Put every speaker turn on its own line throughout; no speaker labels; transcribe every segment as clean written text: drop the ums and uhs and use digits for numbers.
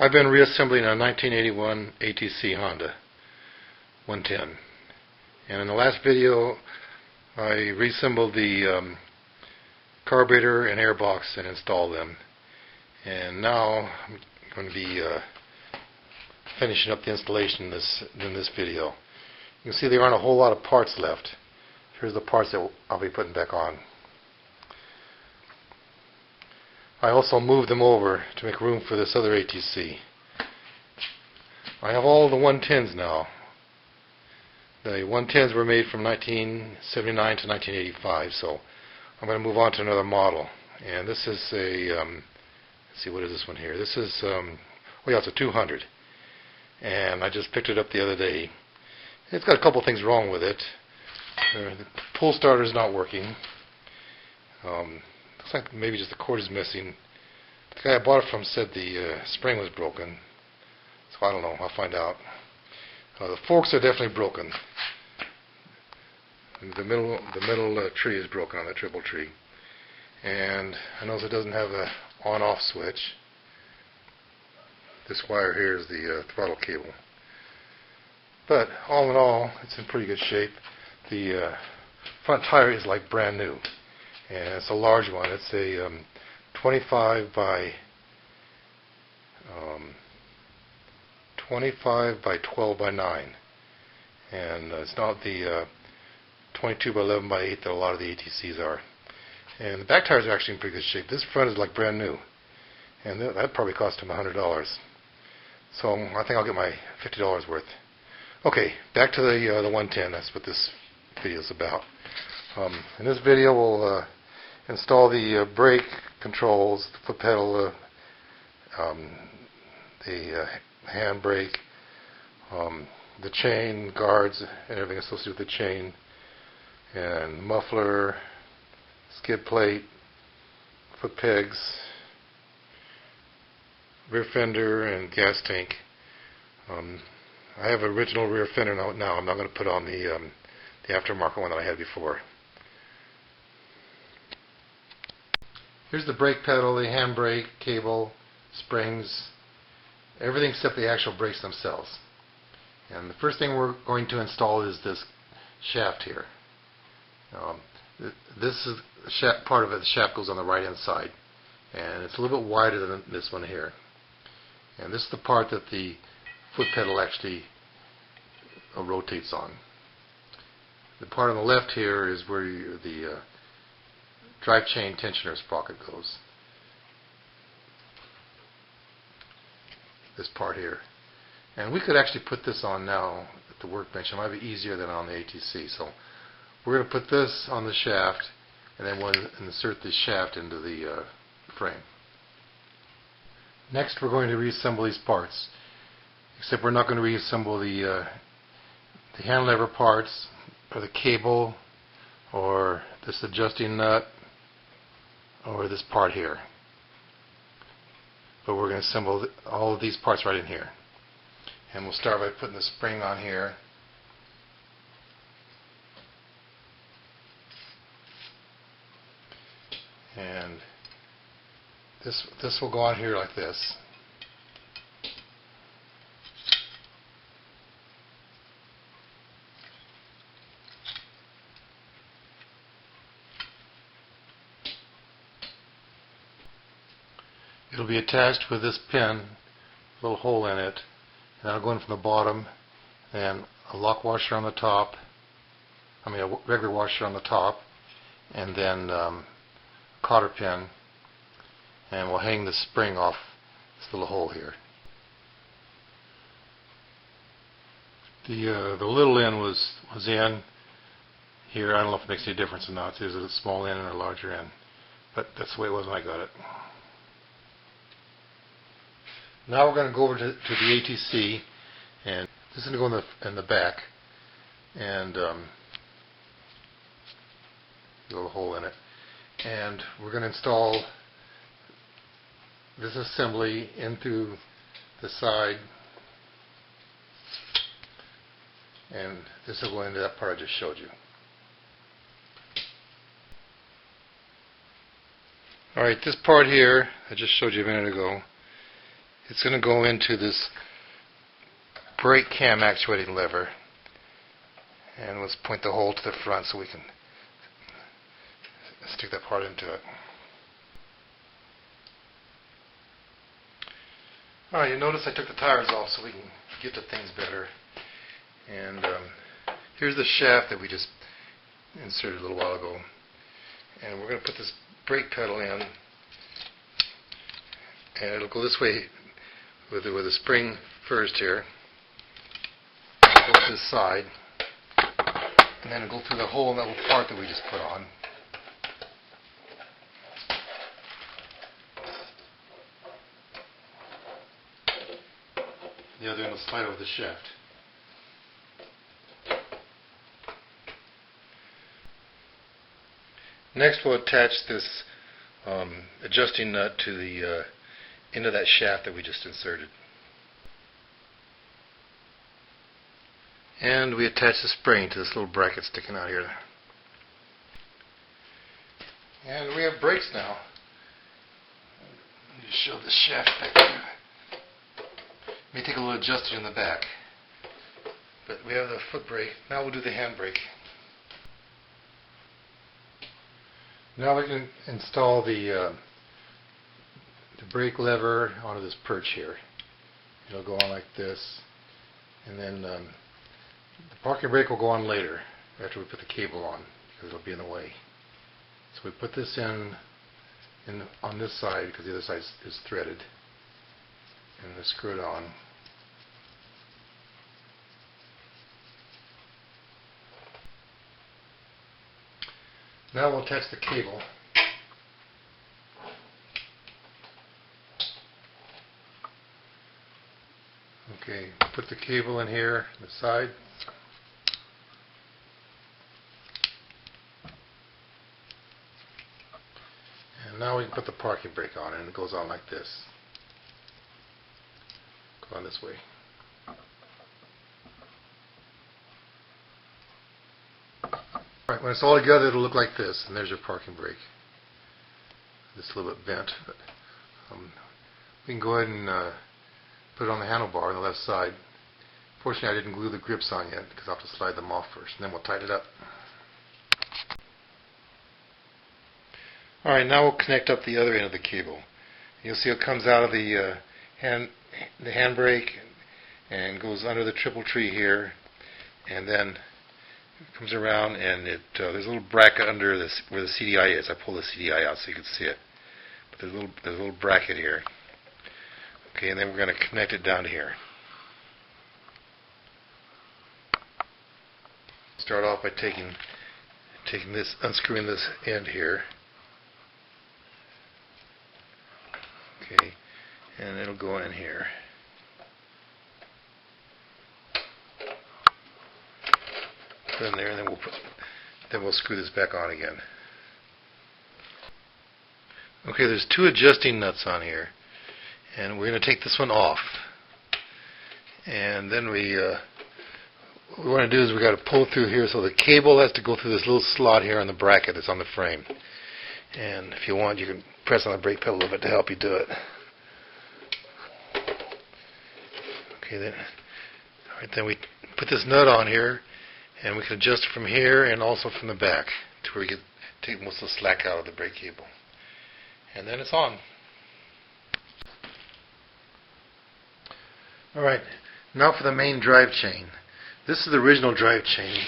I've been reassembling a 1981 ATC Honda 110, and in the last video I reassembled the carburetor and airbox and installed them, and now I'm going to be finishing up the installation in this video. You can see there aren't a whole lot of parts left. Here's the parts that I'll be putting back on. I also moved them over to make room for this other ATC. I have all the 110s now. The 110s were made from 1979 to 1985, so I'm going to move on to another model. And this is a, let's see, what is this one here? This is, oh yeah, it's a 200. And I just picked it up the other day. It's got a couple things wrong with it. The pull starter is not working. Looks like maybe just the cord is missing. The guy I bought it from said the spring was broken, so I don't know. I'll find out. The forks are definitely broken. The middle tree is broken on the triple tree, and I notice it doesn't have a on-off switch. This wire here is the throttle cable. But all in all, it's in pretty good shape. The front tire is like brand new. And it's a large one. It's a 25 by 12 by 9, and it's not the 22 by 11 by 8 that a lot of the ATCs are. And the back tires are actually in pretty good shape. This front is like brand new, and that probably cost him $100. So I think I'll get my $50 worth. Okay, back to the 110. That's what this video is about. In this video, we'll install the brake controls, the foot pedal, the handbrake, the chain guards, and everything associated with the chain, and muffler, skid plate, foot pegs, rear fender, and gas tank. I have an original rear fender now. I'm not going to put on the aftermarket one that I had before. Here's the brake pedal, the handbrake, cable, springs, everything except the actual brakes themselves. And the first thing we're going to install is this shaft here. This is part of it. The shaft goes on the right hand side, and it's a little bit wider than this one here. And this is the part that the foot pedal actually rotates on. The part on the left here is where the drive chain tensioner sprocket goes. This part here. And we could actually put this on now at the workbench. It might be easier than on the ATC. So we're going to put this on the shaft, and then we'll insert the shaft into the frame. Next we're going to reassemble these parts. Except we're not going to reassemble the hand lever parts, or the cable, or this adjusting nut, or this part here. But we're going to assemble all of these parts right in here. And we'll start by putting the spring on here. And this will go on here like this. It'll be attached with this pin, a little hole in it, and that'll go in from the bottom, and a lock washer on the top, a regular washer on the top, and then a cotter pin, and we'll hang the spring off this little hole here. The little end was in here. I don't know if it makes any difference or not. There's a small end and a larger end, but that's the way it was when I got it. Now we're going to go over to the ATC, and this is going to go in the back, and a little hole in it. And we're going to install this assembly into the side, and this will go into that part I just showed you. Alright, this part here I just showed you a minute ago it's going to go into this brake cam actuating lever, and let's point the hole to the front so we can stick that part into it. Alright, you notice I took the tires off so we can get to things better. And here's the shaft that we just inserted a little while ago. And we're going to put this brake pedal in, and it'll go this way with the spring first here. Go to this side, and then it'll go through the hole in that little part that we just put on. The other end will slide over the shaft. Next we'll attach this adjusting nut to the end of that shaft that we just inserted. And we attach the spring to this little bracket sticking out here. And we have brakes now. Let me show the shaft back here. May take a little adjusting in the back, but we have the foot brake. Now we'll do the handbrake. Now we can install the brake lever onto this perch here. It'll go on like this, and then the parking brake will go on later after we put the cable on, because it'll be in the way. So we put this in on this side because the other side is threaded, and we screw it on. Now we'll attach the cable. Okay, put the cable in here on the side. And now we can put the parking brake on, and it goes on like this. Go on this way. Right, when it's all together, it'll look like this, and there's your parking brake. It's a little bit bent, but we can go ahead and put it on the handlebar on the left side. Fortunately, I didn't glue the grips on yet because I'll have to slide them off first, and then we'll tighten it up. Alright, now we'll connect up the other end of the cable. You'll see it comes out of the handbrake and goes under the triple tree here, and then it comes around, and there's a little bracket under this where the CDI is. I pulled the CDI out so you can see it. But there's a little bracket here. Okay, and then we're going to connect it down to here. Start off by taking this, unscrewing this end here. Okay, and it'll go in here. Put it in there, and then we'll screw this back on again. Okay, there's two adjusting nuts on here, and we're going to take this one off. And then what we want to do is we got to pull through here, so the cable has to go through this little slot here on the bracket that's on the frame. And if you want, you can press on the brake pedal a little bit to help you do it. Okay, then we put this nut on here, and we can adjust it from here and also from the back to where we can take most of the slack out of the brake cable. And then it's on. Alright, now for the main drive chain. This is the original drive chain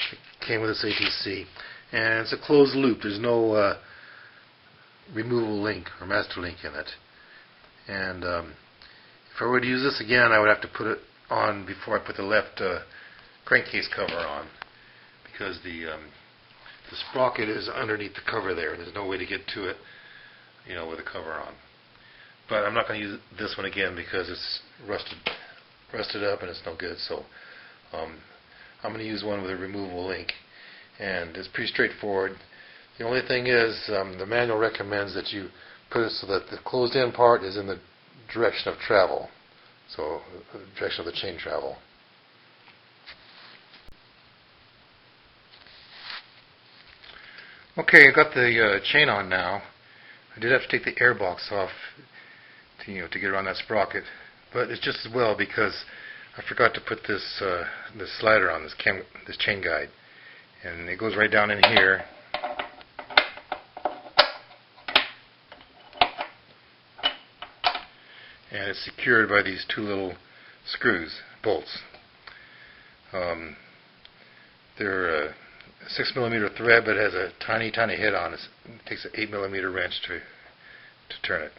that came with this ATC. And it's a closed loop. There's no removable link or master link in it. And if I were to use this again, I would have to put it on before I put the left crankcase cover on, because the sprocket is underneath the cover there. There's no way to get to it, with the cover on. But I'm not going to use this one again because it's rusted up and it's no good. So I'm going to use one with a removable link, and it's pretty straightforward. The only thing is the manual recommends that you put it so that the closed end part is in the direction of travel, so the direction of the chain travel. Okay, I've got the chain on now. I did have to take the air box off to get around that sprocket. But it's just as well because I forgot to put this this slider on this chain guide, and it goes right down in here. And it's secured by these two little bolts. They're a 6mm thread, but it has a tiny head on it. It takes an 8mm wrench to turn it.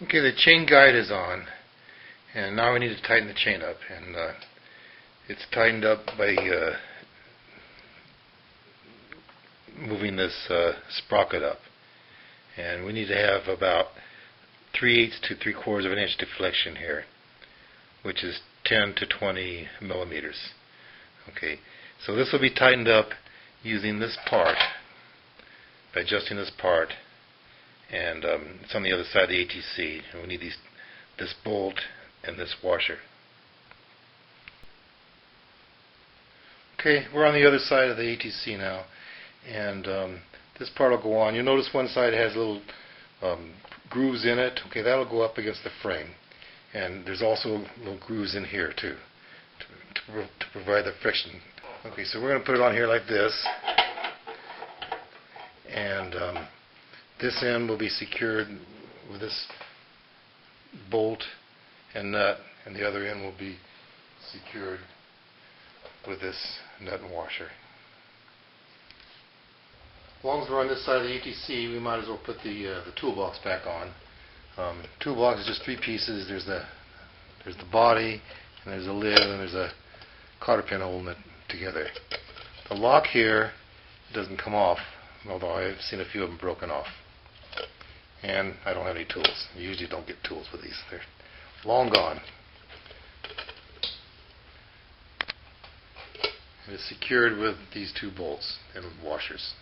Okay, the chain guide is on, and now we need to tighten the chain up. And it's tightened up by moving this sprocket up, and we need to have about 3/8 to 3/4 of an inch deflection here, which is 10 to 20 millimeters. Okay, so this will be tightened up using this part, by adjusting this part, and it's on the other side of the ATC, and we need this bolt and this washer. Okay, we're on the other side of the ATC now. And this part will go on. You'll notice one side has little grooves in it. Okay, that'll go up against the frame. And there's also little grooves in here too, to provide the friction. Okay, so we're going to put it on here like this. And this end will be secured with this bolt and nut, and the other end will be secured with this nut and washer. As long as we're on this side of the ATC, we might as well put the toolbox back on. Toolbox is just 3 pieces. There's the body, and there's a lid, and there's a cotter pin holding it together. The lock here doesn't come off, although I've seen a few of them broken off. And I don't have any tools. You usually don't get tools with these. They're long gone. It is secured with these 2 bolts and washers.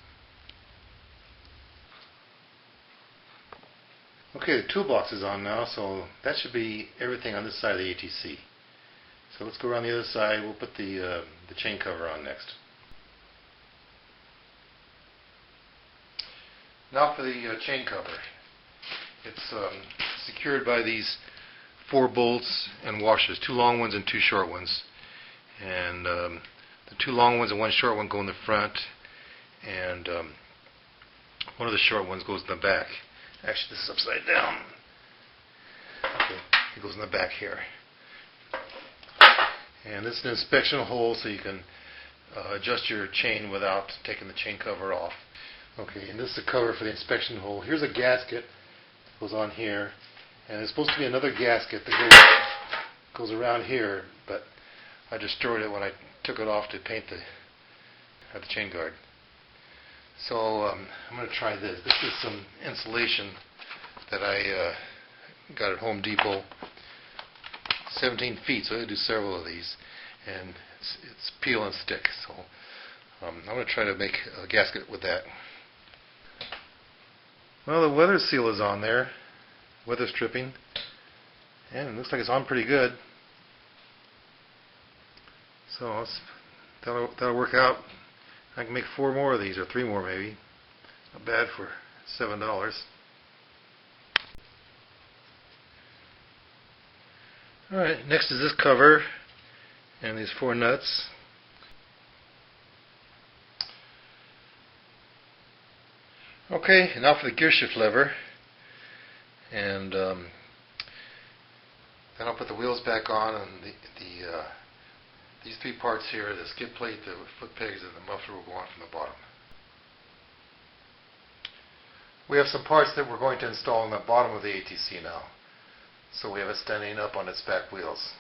Okay, the toolbox is on now, so that should be everything on this side of the ATC. So let's go around the other side. We'll put the chain cover on next. Now for the chain cover. It's secured by these 4 bolts and washers, 2 long ones and 2 short ones. And the 2 long ones and 1 short one go in the front, and one of the short ones goes in the back. Actually, this is upside down. Okay, it goes in the back here. And this is an inspection hole, so you can adjust your chain without taking the chain cover off. Okay, and this is the cover for the inspection hole. Here's a gasket that goes on here, and there's supposed to be another gasket that goes around here, but I destroyed it when I took it off to paint the chain guard. So I'm going to try this. This is some insulation that I got at Home Depot. 17 feet, so I do several of these, and it's peel and stick. So I'm going to try to make a gasket with that. Well, the weather seal is on there, weather stripping, and it looks like it's on pretty good. So that'll work out. I can make 4 more of these, or 3 more maybe. Not bad for $7. Alright, next is this cover and these 4 nuts. Okay, now for the gear shift lever. And then I'll put the wheels back on, and these 3 parts here, the skid plate, the foot pegs, and the muffler will go on from the bottom. We have some parts that we're going to install on the bottom of the ATC now. So we have it standing up on its back wheels.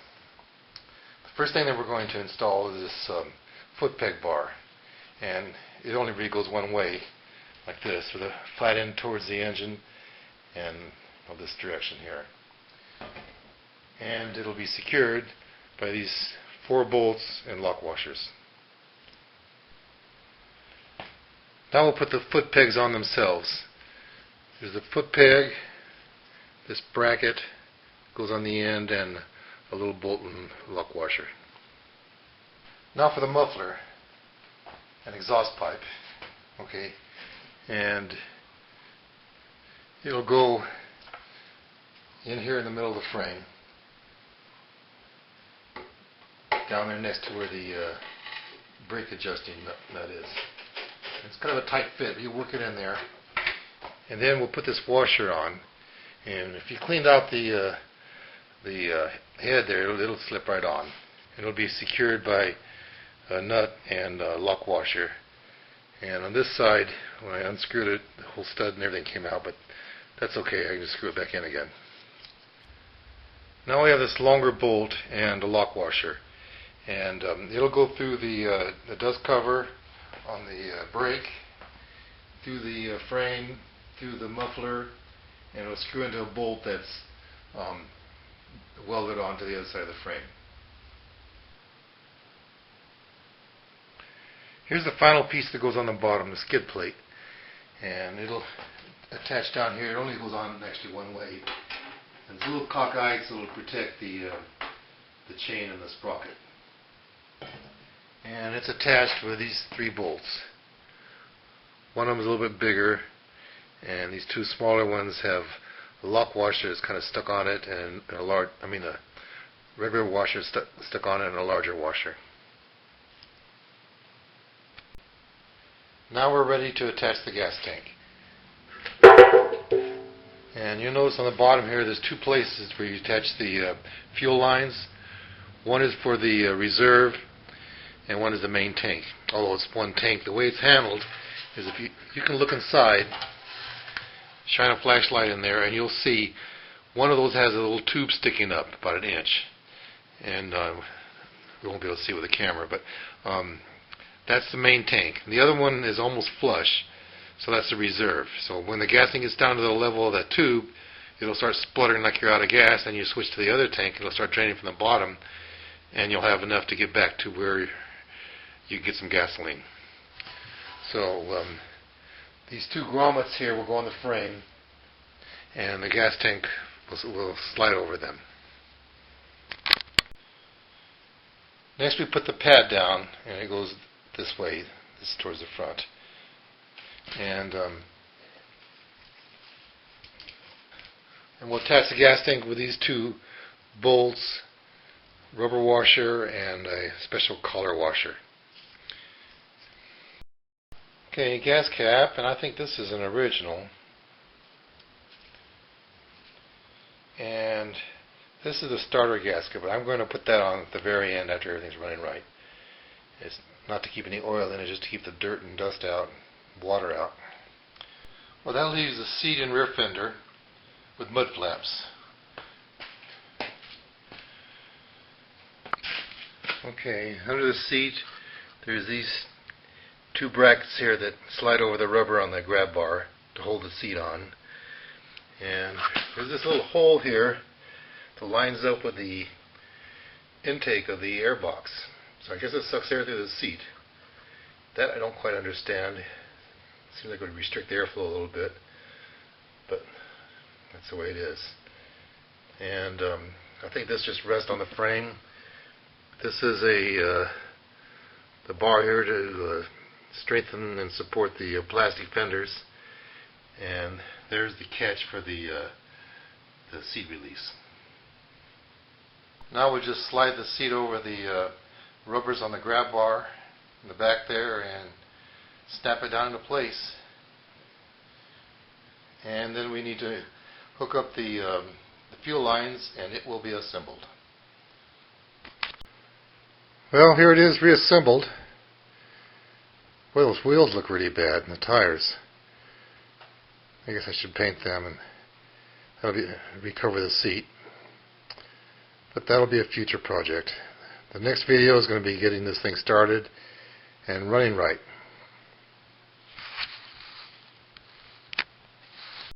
The first thing that we're going to install is this foot peg bar. And it only really goes one way, like this, with a flat end towards the engine and this direction here. And it'll be secured by these 4 bolts and lock washers. Now we'll put the foot pegs on themselves. There's the foot peg, this bracket goes on the end, and a little bolt and lock washer. Now for the muffler and exhaust pipe. Okay, and it'll go in here in the middle of the frame, down there next to where the brake adjusting nut is. It's kind of a tight fit. You work it in there, and then we'll put this washer on. And if you cleaned out the head there, it'll slip right on. It'll be secured by a nut and a lock washer. And on this side, when I unscrewed it, the whole stud and everything came out, but that's okay. I can just screw it back in again. Now we have this longer bolt and a lock washer, and it'll go through the dust cover on the brake, through the frame, through the muffler, and it'll screw into a bolt that's welded onto the other side of the frame. Here's the final piece that goes on the bottom, the skid plate, and it'll attach down here. It only goes on actually one way. And it's a little cockeyed, so it'll protect the chain and the sprocket. And it's attached with these 3 bolts. One of them is a little bit bigger, and these 2 smaller ones have a lock washer that's kind of stuck on it, and a regular washer stuck on it, and a larger washer. Now we're ready to attach the gas tank. And you'll notice on the bottom here there's 2 places where you attach the fuel lines. One is for the reserve, and one is the main tank. Although it's one tank, the way it's handled is if you can look inside, shine a flashlight in there, and you'll see one of those has a little tube sticking up about 1 inch. And we won't be able to see with the camera, but that's the main tank. The other one is almost flush, so that's the reserve. So when the gassing gets down to the level of that tube, it'll start spluttering like you're out of gas, and you switch to the other tank, it'll start draining from the bottom, and you'll have enough to get back to where you get some gasoline. So these 2 grommets here will go on the frame, and the gas tank will slide over them. Next we put the pad down, and it goes this way. This is towards the front. And we'll attach the gas tank with these 2 bolts, rubber washer, and a special collar washer. Okay, gas cap, and I think this is an original. And this is the starter gasket, but I'm going to put that on at the very end after everything's running right. It's not to keep any oil in it, just to keep the dirt and dust out, water out. Well, that leaves the seat and rear fender with mud flaps. Okay, under the seat there's these 2 brackets here that slide over the rubber on the grab bar to hold the seat on. And there's this little hole here that lines up with the intake of the air box. So I guess it sucks air through the seat. That I don't quite understand. Seems like it would restrict the airflow a little bit, but that's the way it is. And I think this just rests on the frame. This is the bar here to strengthen and support the plastic fenders, and there's the catch for the seat release. Now we just slide the seat over the rubbers on the grab bar in the back there and snap it down into place. And then we need to hook up the fuel lines, and it will be assembled. Well, here it is reassembled. Well, those wheels look really bad, and the tires. I guess I should paint them, and that'll recover the seat. But that'll be a future project. The next video is going to be getting this thing started and running right.